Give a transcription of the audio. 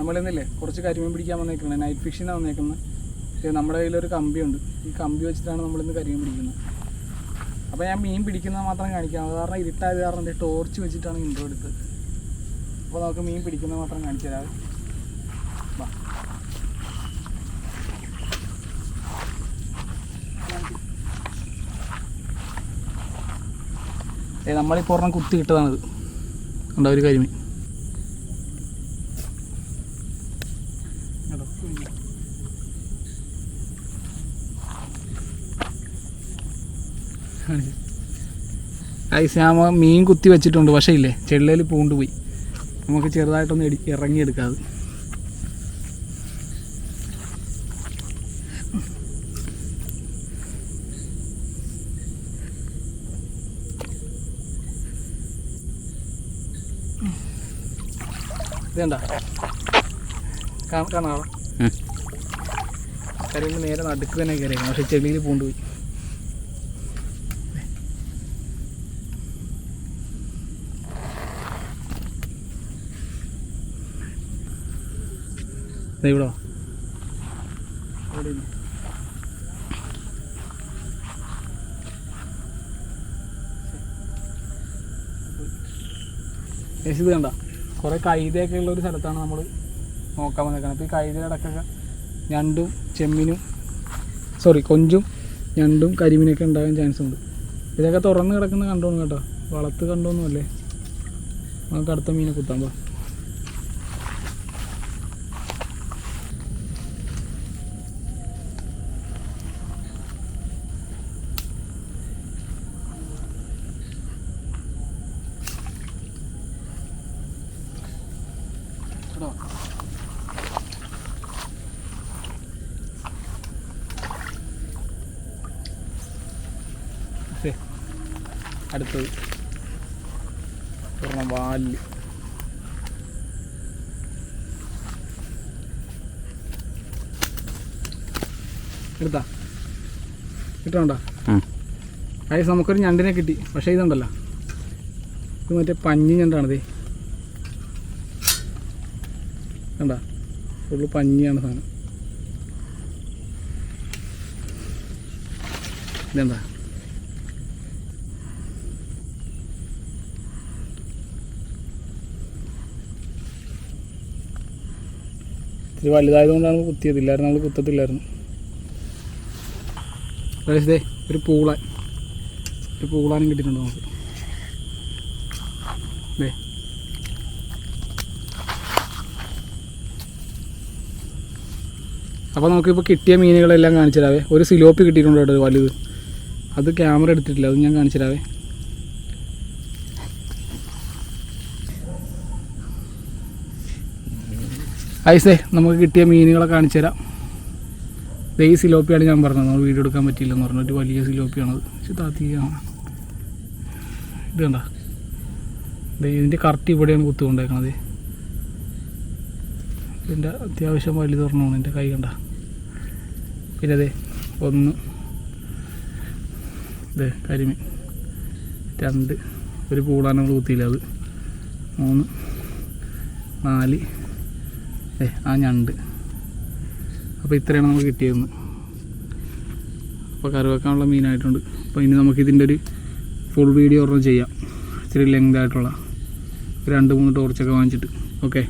നമ്മളിന്നില്ലേ കുറച്ച് കരിമീൻ പിടിക്കാൻ വന്നേക്കുന്നത്, നൈറ്റ് ഫിഷിനാണ് വന്നേക്കുന്നത്. നമ്മുടെ കയ്യിലൊരു കമ്പിയുണ്ട്, ഈ കമ്പി വെച്ചിട്ടാണ് നമ്മളിന്ന് കരിമീൻ പിടിക്കുന്നത്. അപ്പോൾ ഞാൻ മീൻ പിടിക്കുന്നത് മാത്രം കാണിക്കാം, അത് കാരണം ഇരുട്ടായത് കാരണം ടോർച്ച് വെച്ചിട്ടാണ് ഇൻട്രോ എടുത്തത്. അപ്പോൾ നമുക്ക് മീൻ പിടിക്കുന്നത് മാത്രം കാണിച്ചു തരാം. നമ്മളിപ്പോൾ ഒരെണ്ണം കുത്തി കിട്ടതാണിത്, ഉണ്ടോ ഒരു കരിമീൻ. ഞാൻ മീൻ കുത്തി വെച്ചിട്ടുണ്ട്, പക്ഷേ ഇല്ലേ ചെള്ളയിൽ പൂണ്ട് പോയി. നമുക്ക് ചെറുതായിട്ടൊന്ന് ഇറങ്ങിയെടുക്കാതെ. ഇതെന്താ കാണാ കരിമീൻ നേരെ നടുക്ക് തന്നെ കയറിയേക്കണം, പക്ഷെ ചെളിയിൽ പൂണ്ട് പോയി. ഇവിടെ ഇത് കണ്ട കുറേ കൈതയൊക്കെ ഉള്ള ഒരു സ്ഥലത്താണ് നമ്മൾ നോക്കാൻ വന്നേക്കുന്നത്. അപ്പോൾ ഈ കൈതയുടെ ഇടയ്ക്കൊക്കെ ഞണ്ടും ചെമ്മീനും കൊഞ്ചും ഞണ്ടും കരിമീനൊക്കെ ഉണ്ടാകാൻ ചാൻസ് ഉണ്ട്. ഇതൊക്കെ തുറന്ന് കിടക്കുന്ന കണ്ടോന്ന് കേട്ടോ, വളർത്ത് കണ്ടോന്നുമല്ലേ. നമുക്ക് അടുത്ത മീനെ കുത്താൻ പോ. അടുത്തത് വാല്. എടുത്താ കിട്ടണ്ട ഗൈസ്, നമുക്കൊരു ഞണ്ടിനെ കിട്ടി. പക്ഷേ ഇതുണ്ടല്ലോ, ഇത് മറ്റേ പഞ്ഞി ഞണ്ടാണിതേ, കണ്ട ഫുള്ള് പഞ്ഞിയാണ് സാധനം. ഇതെന്താ ഇത് വലുതായതുകൊണ്ടാണ് കുത്തിയത്, ഇല്ലായിരുന്നു നമ്മൾ കുത്തത്തില്ലായിരുന്നു. ഇതേ ഒരു പൂളാനും കിട്ടിയിട്ടുണ്ട് നമുക്ക്. അതെ അപ്പോൾ നമുക്കിപ്പോൾ കിട്ടിയ മീനുകളെല്ലാം കാണിച്ചു തരാവേ. ഒരു സിലോപ്പി കിട്ടിയിട്ടുണ്ട് കേട്ടോ, വലുത്. അത് ക്യാമറ എടുത്തിട്ടില്ല, അത് ഞാൻ കാണിച്ചു തരാവേ. ഐസേ നമുക്ക് കിട്ടിയ മീനുകളെ കാണിച്ചു തരാം. ഈ സിലോപ്പിയാണ് ഞാൻ പറഞ്ഞത്, നമ്മൾ വീഡിയോ എടുക്കാൻ പറ്റിയില്ലെന്ന് പറഞ്ഞിട്ട്. വലിയ സിലോപ്പിയാണത്, പക്ഷെ താത്തിയാണ്. ഇത് കണ്ട, ഇതിൻ്റെ കറക്റ്റ് ഇവിടെയാണ് കുത്തുകൊണ്ടേക്കണത്. ഇതിൻ്റെ അത്യാവശ്യം വലുത് പറഞ്ഞാണ് എൻ്റെ കൈ കണ്ട. പിന്നെ അതെ ഒന്ന് ഇതേ കരിമീൻ, 2 ഒരു പൂളാൻ നമ്മൾ കുത്തിയില്ല, അത് 3 4 ആ ഞണ്ട്. അപ്പോൾ ഇത്രയാണ് നമുക്ക് കിട്ടിയതെന്ന്. അപ്പോൾ കറി വെക്കാനുള്ള മീനായിട്ടുണ്ട്. അപ്പോൾ ഇനി നമുക്കിതിൻ്റെ ഒരു ഫുൾ വീഡിയോ ഒരെണ്ണം ചെയ്യാം, ഇച്ചിരി ലെങ്ത് ആയിട്ടുള്ള 2-3 ടോർച്ചൊക്കെ വാങ്ങിച്ചിട്ട്. ഓക്കെ.